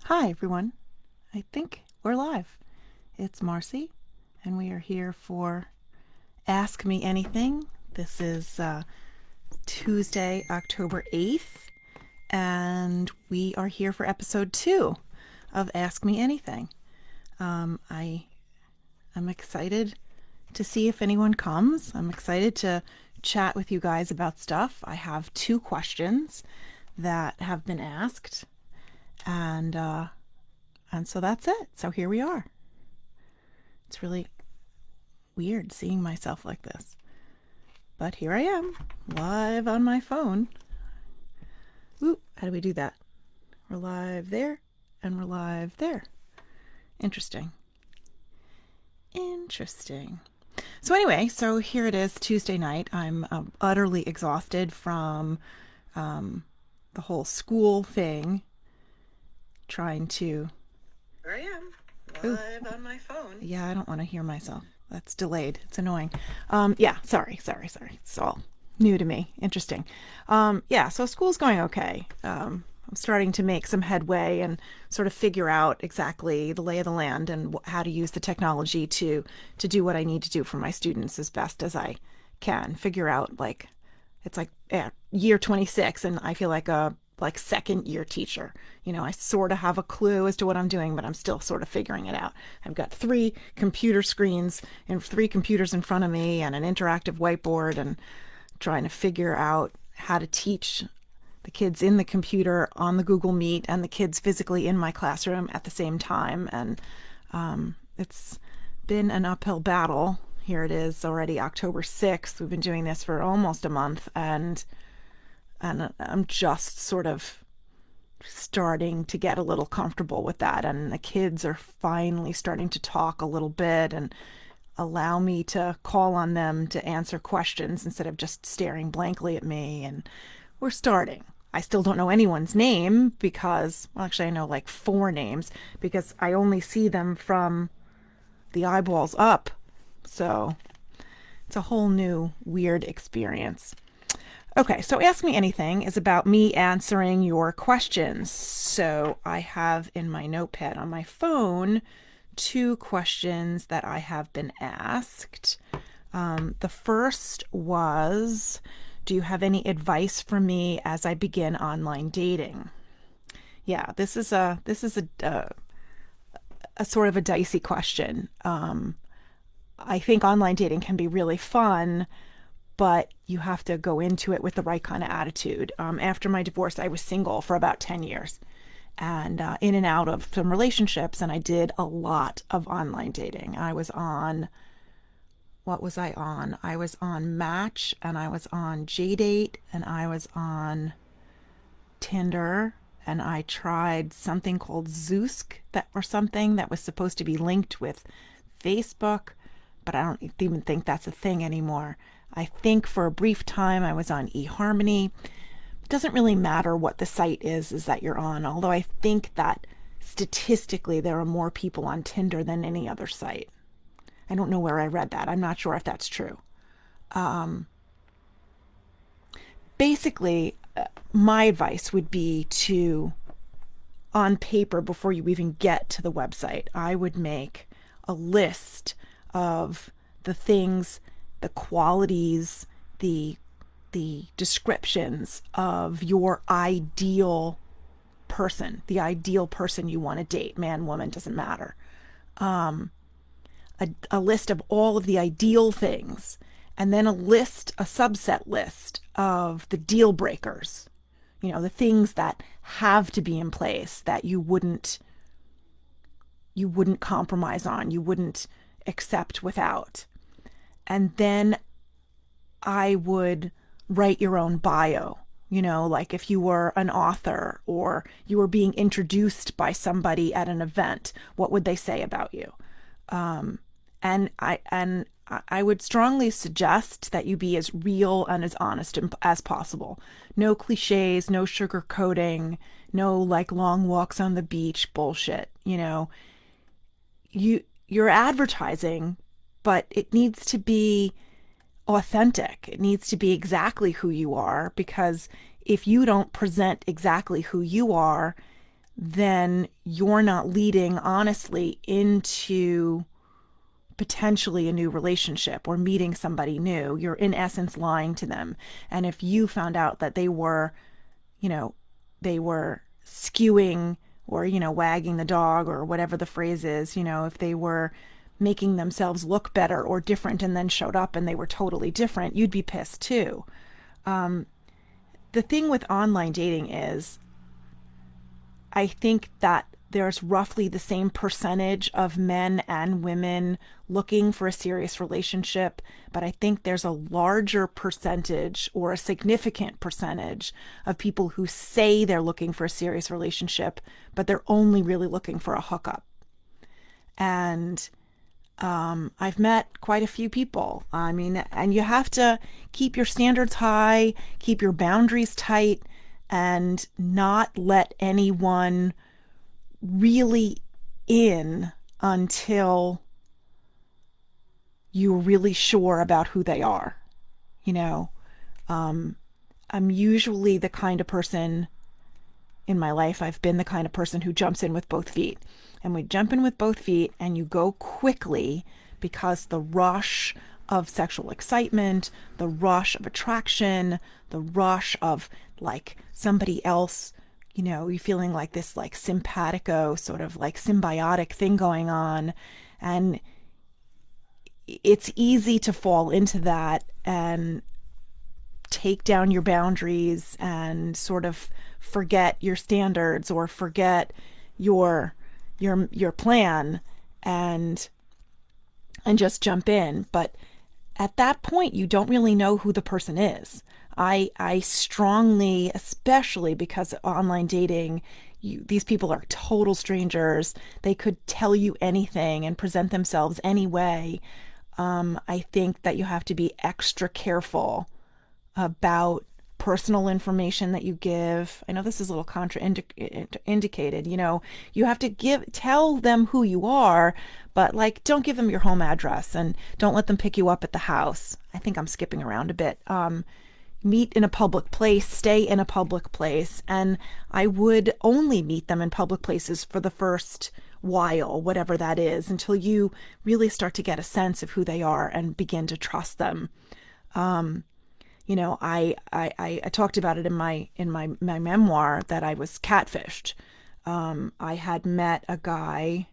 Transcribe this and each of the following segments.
Hi, everyone. I think we're live. It's Marcy, and we are here for Ask Me Anything. This is Tuesday, October 8th, and we are here for episode 2 of Ask Me Anything. I am excited to see if anyone comes. I'm excited to chat with you guys about stuff. I have 2 questions that have been asked, and so that's it. So here we are. It's really weird seeing myself like this. But here I am, live on my phone. Ooh, how do we do that? We're live there, and we're live there. Interesting. Interesting. So anyway, so here it is, Tuesday night. I'm utterly exhausted from the whole school thing, trying to... Here I am, live on my phone. Yeah, I don't want to hear myself. That's delayed. It's annoying. Yeah, sorry. It's all new to me. Interesting. Yeah, so school's going okay. I'm starting to make some headway and sort of figure out exactly the lay of the land and how to use the technology to do what I need to do for my students as best as I can. Figure out, like, it's like year 26, and I feel like a second year teacher. I sort of have a clue as to what I'm doing, but I'm still sort of figuring it out. I've got 3 computer screens and 3 computers in front of me and an interactive whiteboard, and trying to figure out how to teach the kids in the computer on the Google Meet and the kids physically in my classroom at the same time. And it's been an uphill battle. Here it is already October 6th. We've been doing this for almost a month, and I'm just sort of starting to get a little comfortable with that. And the kids are finally starting to talk a little bit and allow me to call on them to answer questions instead of just staring blankly at me. And we're starting. I still don't know anyone's name because, well, actually, I know like 4 names because I only see them from the eyeballs up. So it's a whole new weird experience. Okay, so Ask Me Anything is about me answering your questions. So I have in my notepad on my phone 2 questions that I have been asked. The first was, do you have any advice for me as I begin online dating? Yeah, this is a sort of a dicey question. I think online dating can be really fun, but you have to go into it with the right kind of attitude. After my divorce, I was single for about 10 years and in and out of some relationships, and I did a lot of online dating. I was on, what was I on? I was on Match, and I was on JDate, and I was on Tinder, and I tried something called Zoosk or something that was supposed to be linked with Facebook, but I don't even think that's a thing anymore. I think for a brief time I was on eHarmony. It doesn't really matter what the site is that you're on, although I think that statistically there are more people on Tinder than any other site. I don't know where I read that. I'm not sure if that's true. Basically, my advice would be to, on paper, before you even get to the website, I would make a list of the things, the qualities, the descriptions of your ideal person, the ideal person you want to date, man, woman, doesn't matter. A list of all of the ideal things, and then a subset list of the deal breakers, the things that have to be in place that you wouldn't compromise on, you wouldn't accept without. And then I would write your own bio. Like if you were an author or you were being introduced by somebody at an event, what would they say about you? And I would strongly suggest that you be as real and as honest as possible. No cliches, no sugarcoating, no like long walks on the beach bullshit. You're advertising, but it needs to be authentic. It needs to be exactly who you are, because if you don't present exactly who you are, then you're not leading honestly into potentially a new relationship or meeting somebody new. You're in essence lying to them. And if you found out that they were, you know, they were skewing or, wagging the dog or whatever the phrase is, if they were making themselves look better or different and then showed up and they were totally different, you'd be pissed too. The thing with online dating is, I think that there's roughly the same percentage of men and women looking for a serious relationship, but I think there's a larger percentage or a significant percentage of people who say they're looking for a serious relationship, but they're only really looking for a hookup. And I've met quite a few people. I mean, and you have to keep your standards high, keep your boundaries tight, and not let anyone really in until you're really sure about who they are. You know, I'm usually the kind of person in my life, I've been the kind of person who jumps in with both feet. And we jump in with both feet and you go quickly because the rush of sexual excitement, the rush of attraction, the rush of like somebody else, you feeling like this like simpatico sort of like symbiotic thing going on. And it's easy to fall into that and take down your boundaries and sort of forget your standards or forget your plan and just jump in. But at that point, you don't really know who the person is. I strongly, especially because of online dating, these people are total strangers. They could tell you anything and present themselves any way. I think that you have to be extra careful about personal information that you give. I know this is a little contraindicated. You have to tell them who you are, but like don't give them your home address and don't let them pick you up at the house. I think I'm skipping around a bit. Meet in a public place, stay in a public place, and I would only meet them in public places for the first while, whatever that is, until you really start to get a sense of who they are and begin to trust them. I talked about it in my memoir that I was catfished. I had met a guy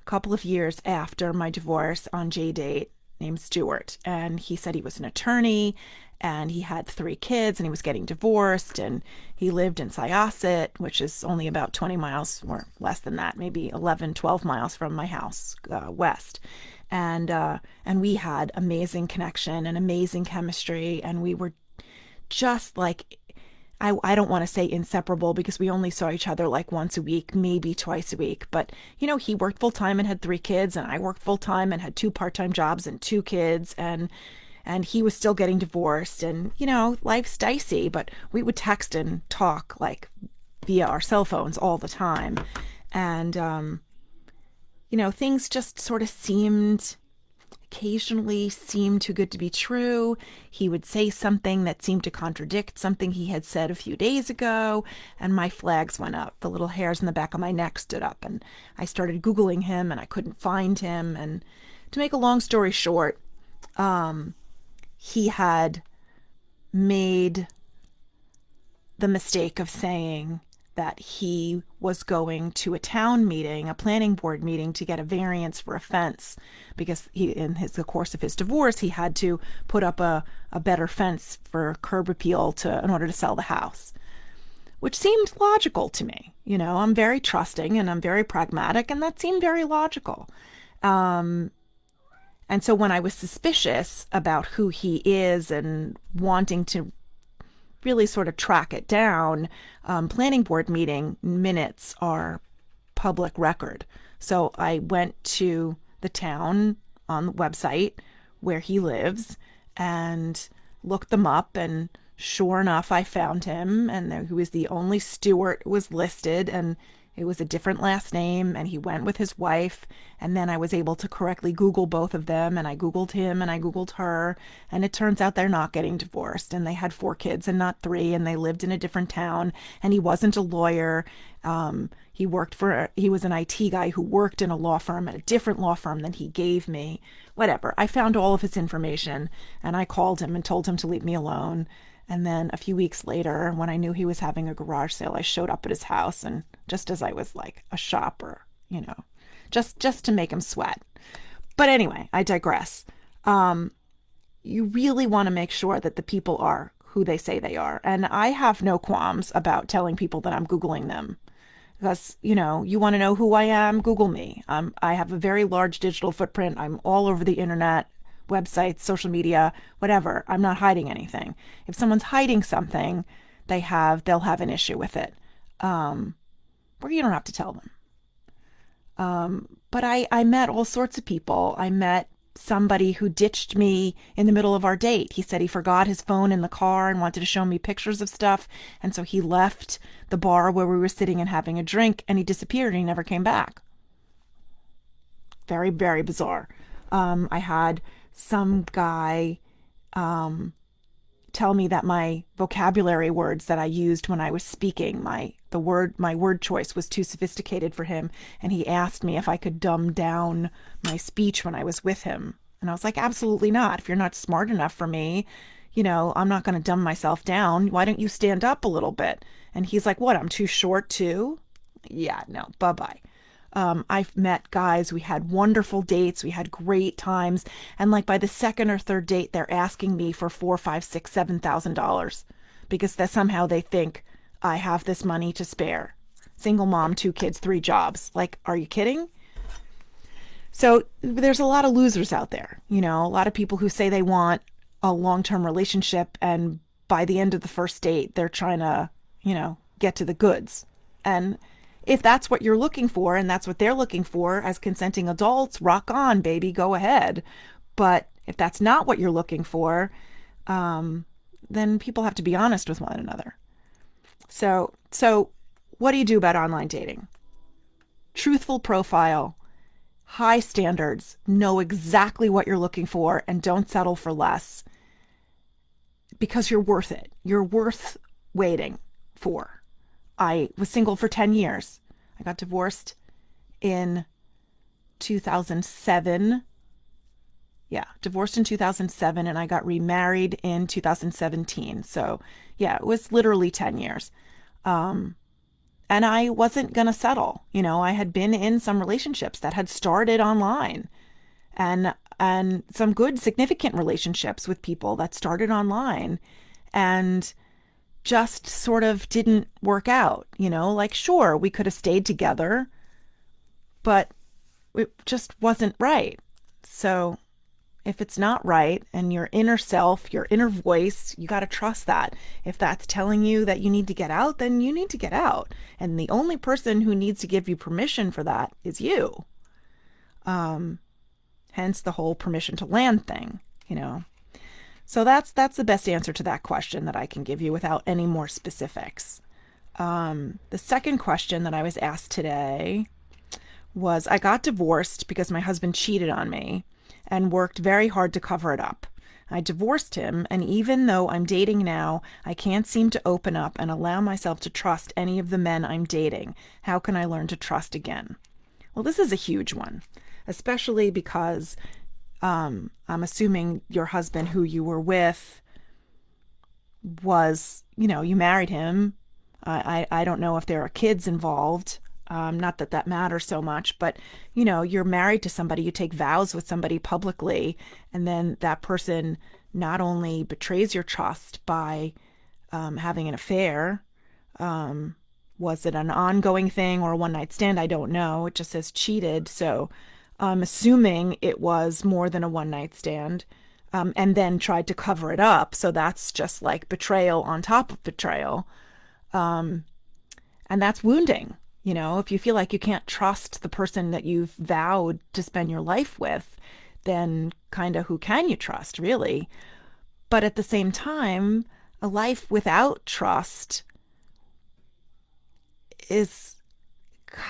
a couple of years after my divorce on JDate named Stuart, and he said he was an attorney and he had 3 kids and he was getting divorced and he lived in Syosset, which is only about 20 miles or less than that, maybe 11, 12 miles from my house, west. And we had amazing connection and amazing chemistry, and we were just like, I don't want to say inseparable because we only saw each other like once a week, maybe twice a week. But, he worked full time and had 3 kids, and I worked full time and had 2 part-time jobs and 2 kids, and he was still getting divorced, and, life's dicey, but we would text and talk like via our cell phones all the time. And, things just sort of occasionally seemed too good to be true. He would say something that seemed to contradict something he had said a few days ago, and my flags went up. The little hairs in the back of my neck stood up, and I started Googling him, and I couldn't find him. And to make a long story short, he had made the mistake of saying that he was going to a town meeting, a planning board meeting, to get a variance for a fence because in the course of his divorce, he had to put up a better fence for curb appeal in order to sell the house, which seemed logical to me. I'm very trusting and I'm very pragmatic, and that seemed very logical. And so when I was suspicious about who he is and wanting to really sort of track it down, planning board meeting minutes are public record. So I went to the town on the website where he lives and looked them up, and sure enough, I found him, and he was the only Stuart was listed, and It was a different last name, and he went with his wife. And then I was able to correctly Google both of them, and I Googled him and I Googled her. And it turns out they're not getting divorced, and they had 4 kids and not three, and they lived in a different town. And he wasn't a lawyer. He was an IT guy who worked in a law firm at a different law firm than he gave me. Whatever. I found all of his information, and I called him and told him to leave me alone. And then a few weeks later, when I knew he was having a garage sale, I showed up at his house, and just as I was like a shopper, just to make him sweat. But anyway, I digress. You really want to make sure that the people are who they say they are. And I have no qualms about telling people that I'm Googling them. Because, you want to know who I am, Google me. I have a very large digital footprint. I'm all over the internet, websites, social media, whatever. I'm not hiding anything. If someone's hiding something, they'll have an issue with it. Or you don't have to tell them. But I met all sorts of people. I met somebody who ditched me in the middle of our date. He said he forgot his phone in the car and wanted to show me pictures of stuff. And so he left the bar where we were sitting and having a drink, and he disappeared and he never came back. Very, very bizarre. I had some guy tell me that my vocabulary words that I used when I was speaking, my word choice was too sophisticated for him, and he asked me if I could dumb down my speech when I was with him. And I was like, absolutely not. If you're not smart enough for me, I'm not going to dumb myself down. Why don't you stand up a little bit? And he's like, what, I'm too short too? Yeah, no, bye-bye. I've met guys, we had wonderful dates, we had great times, and like by the second or third date, they're asking me for $4, $5, $6, $7,000 because that somehow they think I have this money to spare. Single mom, 2 kids, 3 jobs. Like, are you kidding? So there's a lot of losers out there, a lot of people who say they want a long-term relationship, and by the end of the first date, they're trying to, get to the goods. And if that's what you're looking for and that's what they're looking for as consenting adults, rock on, baby, go ahead. But if that's not what you're looking for, then people have to be honest with one another. So what do you do about online dating? Truthful profile, high standards, know exactly what you're looking for, and don't settle for less because you're worth it. You're worth waiting for. I was single for 10 years. I got divorced in 2007. Yeah, divorced in 2007, and I got remarried in 2017. So yeah, it was literally 10 years. And I wasn't going to settle. I had been in some relationships that had started online, and some good significant relationships with people that started online and just sort of didn't work out, like, sure, we could have stayed together, but it just wasn't right. So if it's not right, and your inner self, your inner voice, you got to trust that. If that's telling you that you need to get out, then you need to get out. And the only person who needs to give you permission for that is you. Hence the whole permission to land thing, So that's the best answer to that question that I can give you without any more specifics. The second question that I was asked today was, I got divorced because my husband cheated on me and worked very hard to cover it up. I divorced him, and even though I'm dating now, I can't seem to open up and allow myself to trust any of the men I'm dating. How can I learn to trust again? Well, this is a huge one, especially because I'm assuming your husband who you were with was, you married him. I don't know if there are kids involved. Not that that matters so much, but, you're married to somebody, you take vows with somebody publicly, and then that person not only betrays your trust by having an affair. Was it an ongoing thing or a one-night stand? I don't know. It just says cheated, so I'm assuming it was more than a one-night stand, and then tried to cover it up. So that's just like betrayal on top of betrayal. And that's wounding. If you feel like you can't trust the person that you've vowed to spend your life with, then kind of who can you trust, really? But at the same time, a life without trust is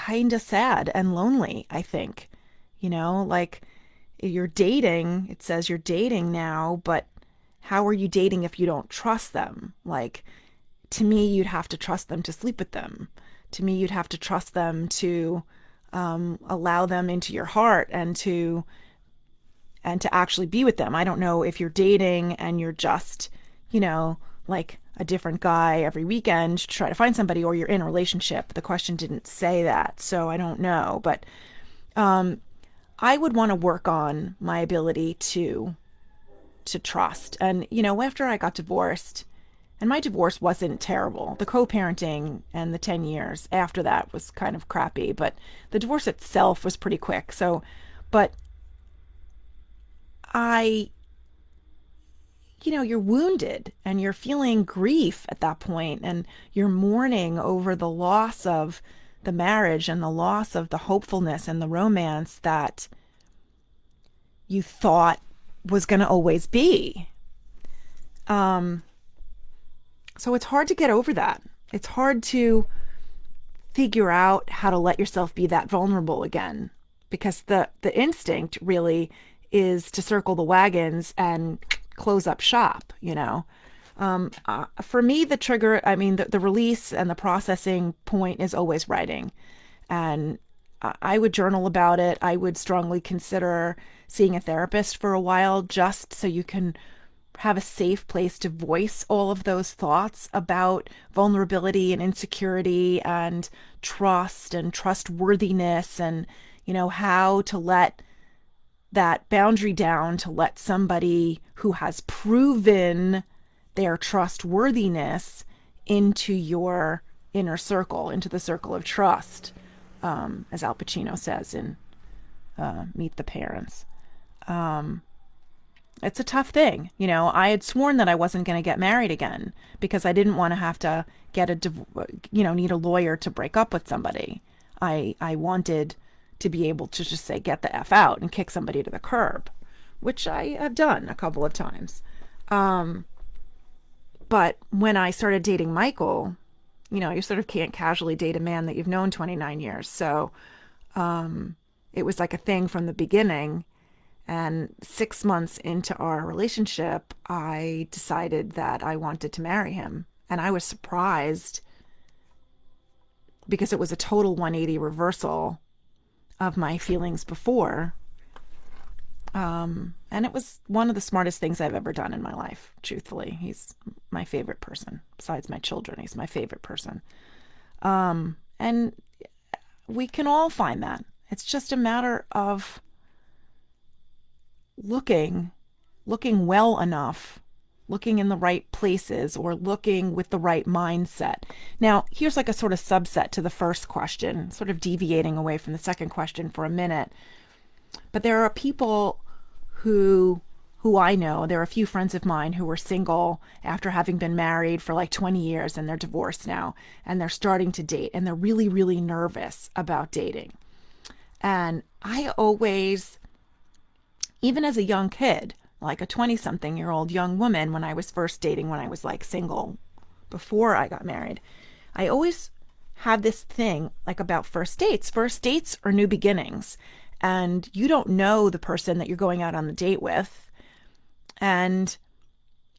kind of sad and lonely, I think. Like you're dating, it says you're dating now, but how are you dating if you don't trust them? Like, to me, you'd have to trust them to sleep with them. To me, you'd have to trust them to allow them into your heart and to actually be with them. I don't know if you're dating and you're just, like a different guy every weekend to try to find somebody, or you're in a relationship. The question didn't say that, so I don't know. But I would want to work on my ability to trust. And after I got divorced, and my divorce wasn't terrible. The co-parenting and the 10 years after that was kind of crappy, but the divorce itself was pretty quick. So, but I you're wounded and you're feeling grief at that point, and you're mourning over the loss of the marriage and the loss of the hopefulness and the romance that you thought was going to always be. So it's hard to get over that. It's hard to figure out how to let yourself be that vulnerable again, because the instinct really is to circle the wagons and close up shop. For me, the trigger, I mean, the release and the processing point is always writing. And I would journal about it. I would strongly consider seeing a therapist for a while, just so you can have a safe place to voice all of those thoughts about vulnerability and insecurity and trust and trustworthiness, and how to let that boundary down, to let somebody who has proven their trustworthiness into your inner circle, into the circle of trust, as Al Pacino says in Meet the Parents. It's a tough thing. I had sworn that I wasn't going to get married again because I didn't want to have to need a lawyer to break up with somebody. I wanted to be able to just say, get the F out, and kick somebody to the curb, which I have done a couple of times. But when I started dating Michael, you sort of can't casually date a man that you've known 29 years. So it was like a thing from the beginning. And 6 months into our relationship, I decided that I wanted to marry him. And I was surprised because it was a total 180 reversal of my feelings before. And it was one of the smartest things I've ever done in my life, truthfully. He's my favorite person. Besides my children, he's my favorite person. And we can all find that. It's just a matter of looking well enough, looking in the right places, or looking with the right mindset. Now, here's like a sort of subset to the first question, sort of deviating away from the second question for a minute. But there are people who I know, there are a few friends of mine who were single after having been married for like 20 years, and they're divorced now, and they're starting to date, and they're really, really nervous about dating. And I always, even as a young kid, like a 20-something-year-old young woman, when I was first dating, when I was like single before I got married, I always had this thing like about first dates. First dates are new beginnings, and you don't know the person that you're going out on the date with. And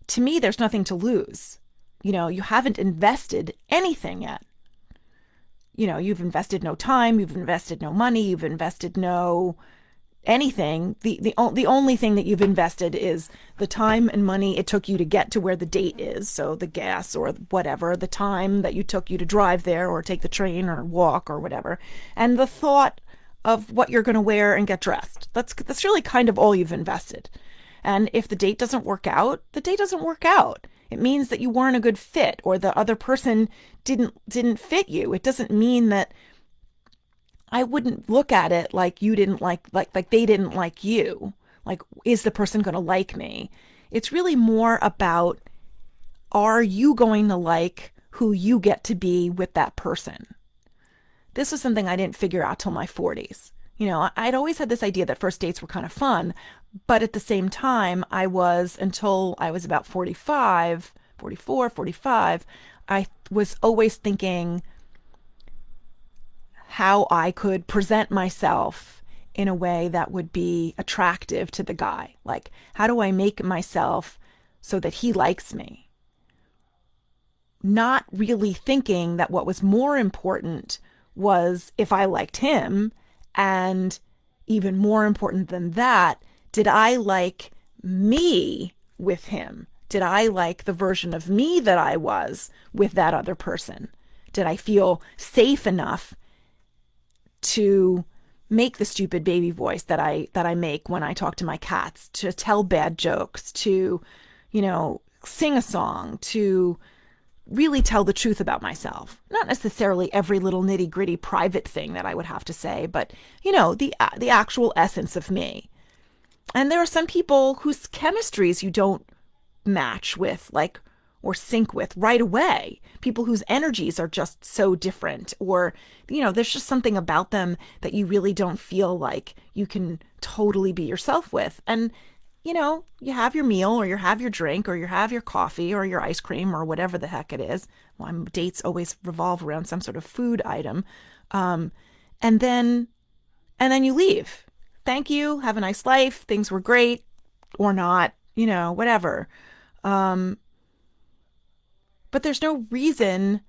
to me, there's nothing to lose. You haven't invested anything yet. You've invested no time, you've invested no money, you've invested no anything. The only thing that you've invested is the time and money it took you to get to where the date is. So the gas or whatever, the time that you took you to drive there or take the train or walk or whatever. And the thought of what you're going to wear and get dressed. That's really kind of all you've invested. And if the date doesn't work out, the date doesn't work out. It means that you weren't a good fit, or the other person didn't fit you. It doesn't mean that I wouldn't look at it like you didn't like they didn't like you. Like, is the person going to like me? It's really more about, are you going to like who you get to be with that person? This was something I didn't figure out till my 40s. I'd always had this idea that first dates were kind of fun, but at the same time, until I was about 45, 44, 45, I was always thinking, how I could present myself in a way that would be attractive to the guy. Like, how do I make myself so that he likes me? Not really thinking that what was more important was if I liked him, and even more important than that, did I like me with him? Did I like the version of me that I was with that other person? Did I feel safe enough to make the stupid baby voice that I make when I talk to my cats, to tell bad jokes, to, sing a song, to really tell the truth about myself? Not necessarily every little nitty gritty private thing that I would have to say, but, the actual essence of me. And there are some people whose chemistries you don't match with, like, or sync with right away. People whose energies are just so different, or, there's just something about them that you really don't feel like you can totally be yourself with. And, you have your meal, or you have your drink, or you have your coffee, or your ice cream, or whatever the heck it is. Well, dates always revolve around some sort of food item. And then you leave. Thank you. Have a nice life. Things were great or not, whatever. But there's no reason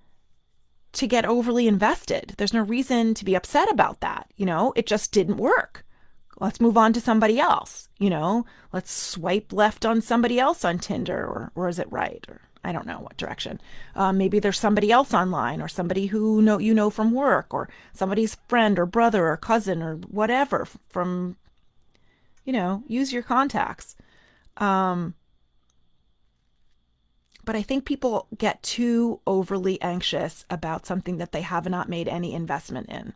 to get overly invested. There's no reason to be upset about that. It just didn't work. Let's move on to somebody else. Let's swipe left on somebody else on Tinder, or is it right? Or I don't know what direction. Maybe there's somebody else online, or somebody who you know from work, or somebody's friend or brother or cousin or whatever from, use your contacts. But I think people get too overly anxious about something that they have not made any investment in.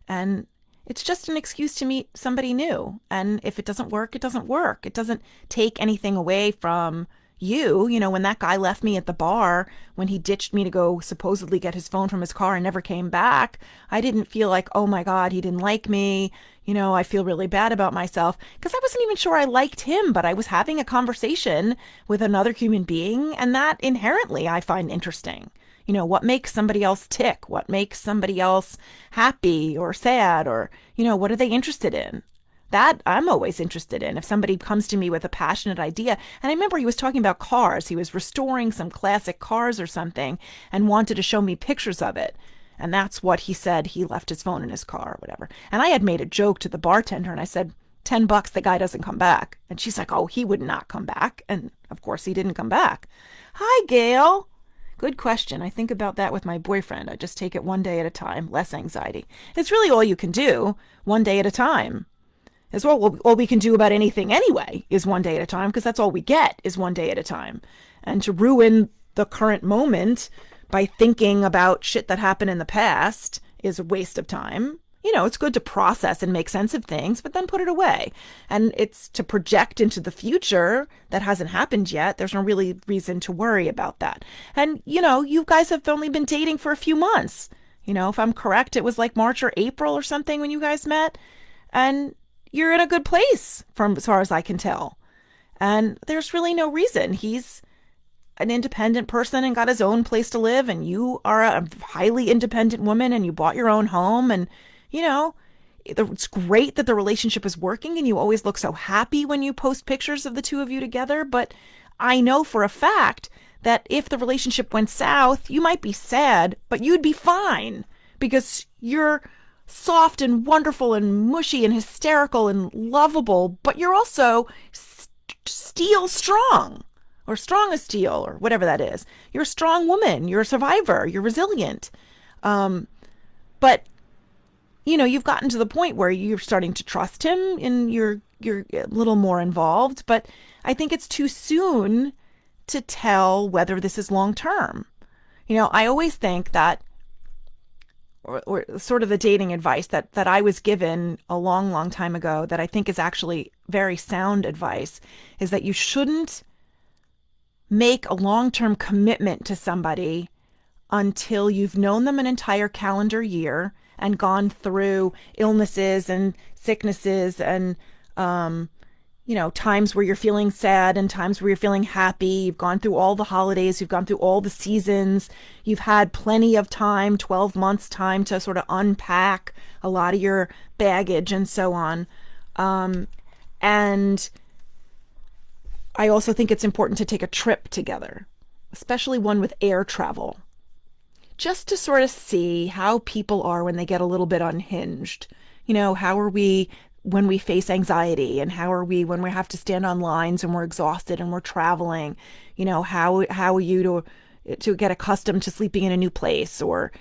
And it's just an excuse to meet somebody new. And if it doesn't work, it doesn't work. It doesn't take anything away from you. When that guy left me at the bar, when he ditched me to go supposedly get his phone from his car and never came back, I didn't feel like, oh my God, he didn't like me. I feel really bad about myself, because I wasn't even sure I liked him, but I was having a conversation with another human being, and that inherently I find interesting. What makes somebody else tick? What makes somebody else happy or sad? Or, what are they interested in? That I'm always interested in. If somebody comes to me with a passionate idea, and I remember he was talking about cars. He was restoring some classic cars or something and wanted to show me pictures of it. And that's what he said. He left his phone in his car or whatever. And I had made a joke to the bartender, and I said, $10, the guy doesn't come back. And she's like, oh, he would not come back. And of course he didn't come back. Hi, Gail. Good question. I think about that with my boyfriend. I just take it one day at a time, less anxiety. It's really all you can do, one day at a time. As well, all we can do about anything anyway is one day at a time, because that's all we get is one day at a time. And to ruin the current moment by thinking about shit that happened in the past is a waste of time. It's good to process and make sense of things, but then put it away. And it's to project into the future that hasn't happened yet. There's no really reason to worry about that. And, you guys have only been dating for a few months. If I'm correct, it was like March or April or something when you guys met. And you're in a good place from as far as I can tell. And there's really no reason. He's an independent person and got his own place to live, and you are a highly independent woman and you bought your own home, and it's great that the relationship is working, and you always look so happy when you post pictures of the two of you together. But I know for a fact that if the relationship went south, you might be sad, but you'd be fine, because you're soft and wonderful and mushy and hysterical and lovable, but you're also steel strong, or strong as steel, or whatever that is. You're a strong woman. You're a survivor. You're resilient. But you've gotten to the point where you're starting to trust him, and you're a little more involved. But I think it's too soon to tell whether this is long term. I always think that, or sort of the dating advice that I was given a long, long time ago, that I think is actually very sound advice, is that you shouldn't make a long-term commitment to somebody until you've known them an entire calendar year and gone through illnesses and sicknesses and, times where you're feeling sad and times where you're feeling happy. You've gone through all the holidays, you've gone through all the seasons. You've had plenty of time, 12 months time to sort of unpack a lot of your baggage and so on. And I also think it's important to take a trip together, especially one with air travel, just to sort of see how people are when they get a little bit unhinged. How are we when we face anxiety, and how are we when we have to stand on lines and we're exhausted and we're traveling? How are you to get accustomed to sleeping in a new place, or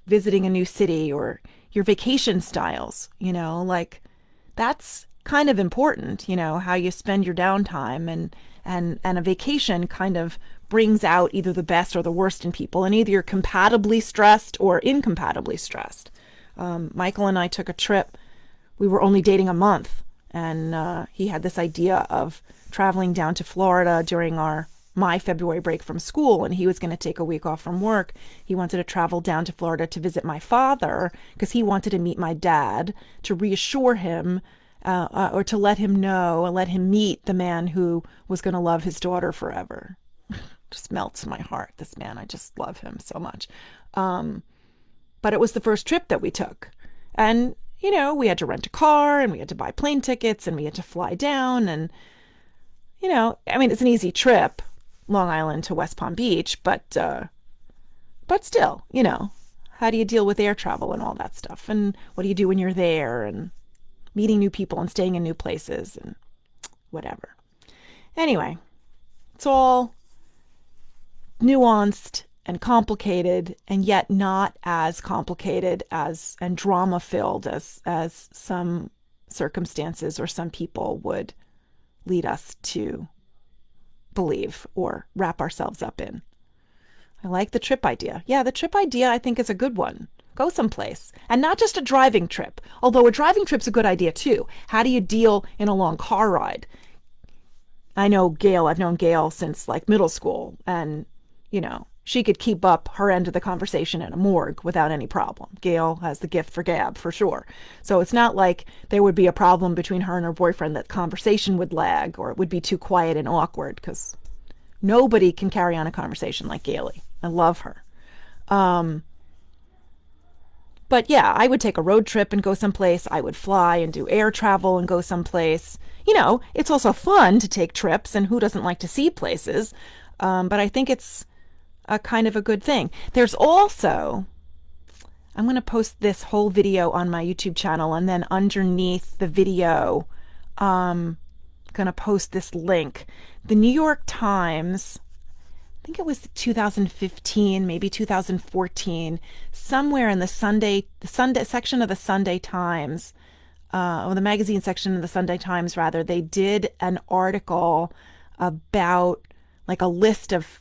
visiting a new city, or your vacation styles? Like, that's kind of important, how you spend your downtime, and a vacation kind of brings out either the best or the worst in people, and either you're compatibly stressed or incompatibly stressed. Michael and I took a trip. We were only dating a month, and he had this idea of traveling down to Florida during my February break from school, and he was going to take a week off from work. He wanted to travel down to Florida to visit my father because he wanted to meet my dad, to reassure him, or to let him know and let him meet the man who was going to love his daughter forever. Just melts my heart, this man. I just love him so much. But it was the first trip that we took. And, we had to rent a car, and we had to buy plane tickets, and we had to fly down. And, it's an easy trip, Long Island to West Palm Beach, but still, how do you deal with air travel and all that stuff? And what do you do when you're there, and meeting new people and staying in new places and whatever. Anyway, it's all nuanced and complicated, and yet not as complicated and drama filled as some circumstances or some people would lead us to believe or wrap ourselves up in. I like the trip idea. Yeah, the trip idea I think is a good one. Go someplace, and not just a driving trip, although a driving trip's a good idea too. How do you deal in a long car ride? I know Gail, I've known Gail since like middle school, and she could keep up her end of the conversation in a morgue without any problem. Gail has the gift for gab, for sure. So it's not like there would be a problem between her and her boyfriend that conversation would lag or it would be too quiet and awkward, because nobody can carry on a conversation like Gailey. I love her. But yeah, I would take a road trip and go someplace. I would fly and do air travel and go someplace. It's also fun to take trips, and who doesn't like to see places? But I think it's a kind of a good thing. There's also, I'm going to post this whole video on my YouTube channel, and then underneath the video, I'm going to post this link. The New York Times, I think it was 2015, maybe 2014, somewhere in the Sunday section of the Sunday Times, or the magazine section of the Sunday Times rather, they did an article about like a list of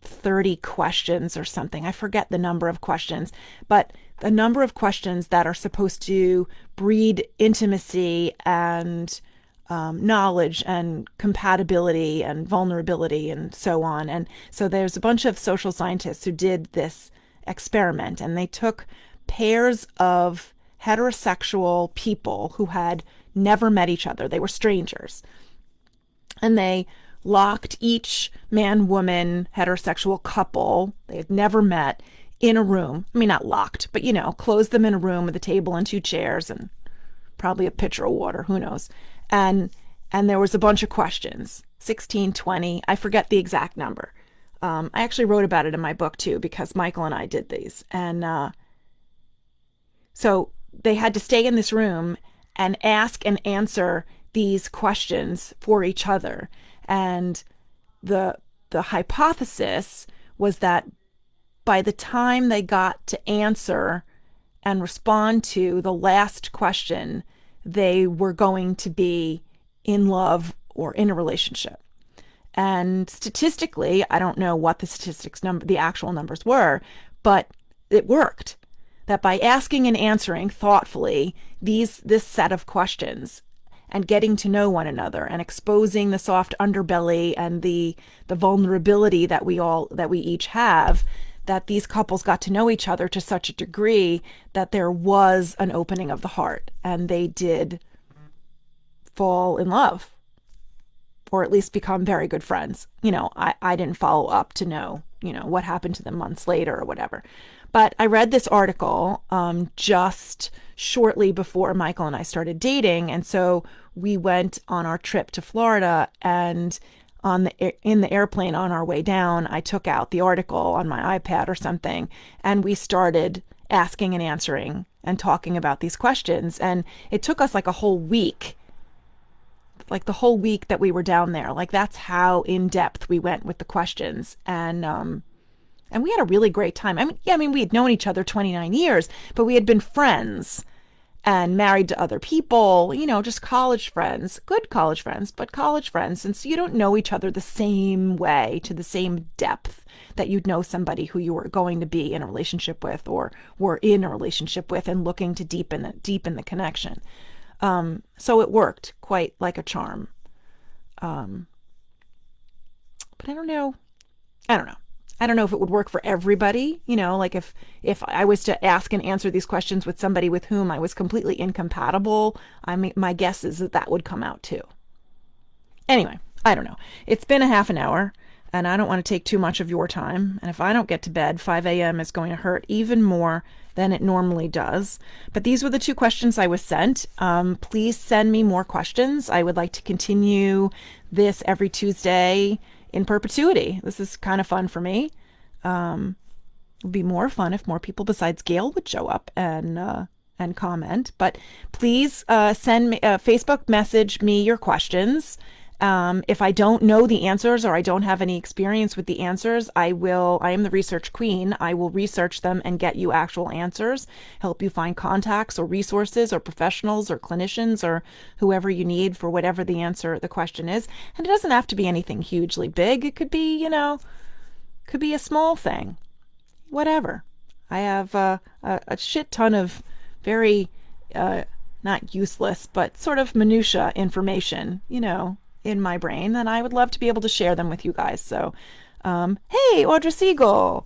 30 questions or something. I forget the number of questions, but the number of questions that are supposed to breed intimacy and knowledge and compatibility and vulnerability and so on. And so there's a bunch of social scientists who did this experiment, and they took pairs of heterosexual people who had never met each other. They were strangers. And they locked each man-woman heterosexual couple they had never met in a room. I mean, not locked, but, closed them in a room with a table and two chairs and probably a pitcher of water, who knows. And there was a bunch of questions, 16, 20, I forget the exact number. I actually wrote about it in my book too, because Michael and I did these. And so they had to stay in this room and ask and answer these questions for each other. And the hypothesis was that by the time they got to answer and respond to the last question, they were going to be in love or in a relationship. And statistically, I don't know what the actual numbers were, but it worked. That by asking and answering thoughtfully this set of questions, and getting to know one another and exposing the soft underbelly and the vulnerability that we each have, that these couples got to know each other to such a degree that there was an opening of the heart, and they did fall in love or at least become very good friends. I didn't follow up to know, what happened to them months later or whatever. But I read this article just shortly before Michael and I started dating. And so we went on our trip to Florida, and in the airplane on our way down, I took out the article on my iPad or something, and we started asking and answering and talking about these questions. And it took us like a whole week, like the whole week that we were down there. Like, that's how in depth we went with the questions. And we had a really great time. We had known each other 29 years, but we had been friends and married to other people, just college friends, good college friends, but college friends. And so you don't know each other the same way, to the same depth that you'd know somebody who you were going to be in a relationship with, or were in a relationship with and looking to deepen the connection. So it worked quite like a charm. But I don't know. I don't know if it would work for everybody, like if I was to ask and answer these questions with somebody with whom I was completely incompatible, my guess is that would come out too. Anyway, I don't know. It's been a half an hour, and I don't want to take too much of your time. And if I don't get to bed, 5 a.m. is going to hurt even more than it normally does. But these were the 2 questions I was sent. Please send me more questions. I would like to continue this every Tuesday in perpetuity. This is kind of fun for me. It would be more fun if more people besides Gail would show up and comment. But please send me Facebook message me your questions. If I don't know the answers, or I don't have any experience with the answers, I am the research queen. I will research them and get you actual answers, help you find contacts or resources or professionals or clinicians or whoever you need for whatever the question is. And it doesn't have to be anything hugely big. It could be, could be a small thing, whatever. I have a shit ton of very, not useless, but sort of minutia information, in my brain, and I would love to be able to share them with you guys. So, hey, Audra Siegel.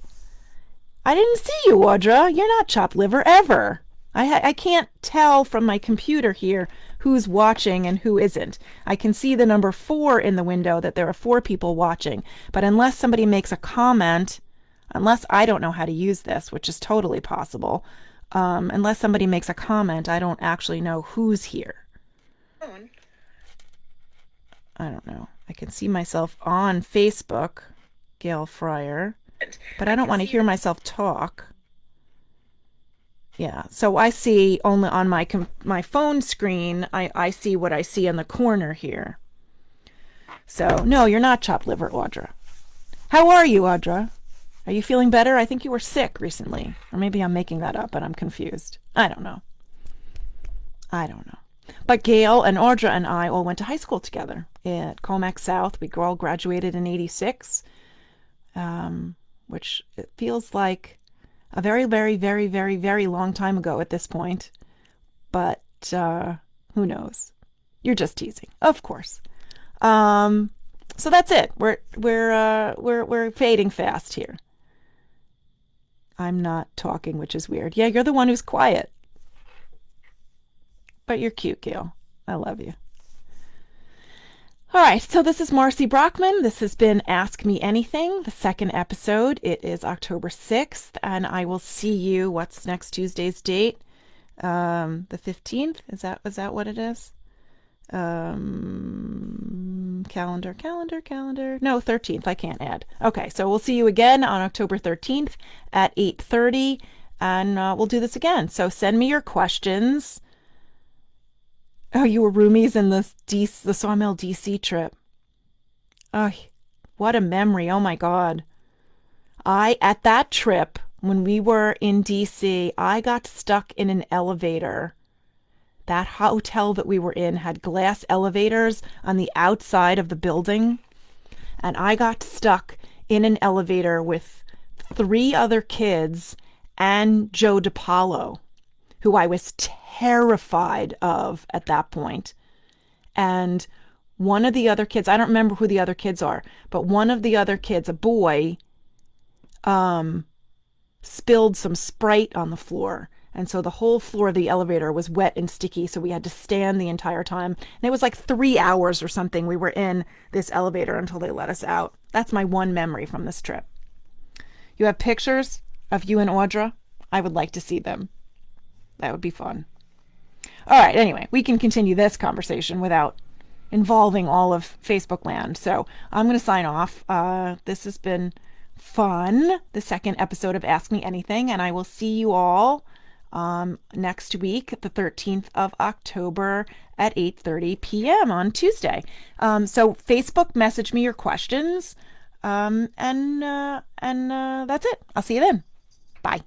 I didn't see you, Audra. You're not chopped liver ever. I can't tell from my computer here who's watching and who isn't. I can see the number 4 in the window, that there are 4 people watching. But unless somebody makes a comment, unless I don't know how to use this, which is totally possible, unless somebody makes a comment, I don't actually know who's here. I don't know. I can see myself on Facebook, Gail Fryer, but I don't want to hear myself talk. Yeah, so I see only on my phone screen, I see what I see in the corner here. So, no, you're not chopped liver, Audra. How are you, Audra? Are you feeling better? I think you were sick recently. Or maybe I'm making that up and I'm confused. I don't know. But Gail and Audra and I all went to high school together at Comac South. We all graduated in 86, which it feels like a very, very, very, very, very long time ago at this point. But who knows? You're just teasing, of course. So that's it. We're fading fast here. I'm not talking, which is weird. Yeah, you're the one who's quiet. But you're cute, Gail. I love you. All right, so this is Marcy Brockman. This has been Ask Me Anything, the 2nd episode. It is October 6th, and I will see you. What's next Tuesday's date? The 15th? Is that what it is? Calendar. No, 13th. I can't add. Okay, so we'll see you again on October 13th at 8:30, and we'll do this again. So send me your questions. Oh, you were roomies in the Sawmill DC trip. Oh, what a memory. Oh my God. At that trip, when we were in DC, I got stuck in an elevator. That hotel that we were in had glass elevators on the outside of the building. And I got stuck in an elevator with 3 other kids and Joe DiPaolo, who I was terrified of at that point. And one of the other kids, I don't remember who the other kids are, but one of the other kids, a boy, spilled some Sprite on the floor. And so the whole floor of the elevator was wet and sticky. So we had to stand the entire time. And it was like 3 hours or something. We were in this elevator until they let us out. That's my one memory from this trip. You have pictures of you and Audra? I would like to see them. That would be fun. All right, anyway, we can continue this conversation without involving all of Facebook land. So I'm going to sign off. This has been fun, the second episode of Ask Me Anything, and I will see you all next week, the 13th of October at 8:30 p.m. on Tuesday. So Facebook, message me your questions, and that's it. I'll see you then. Bye.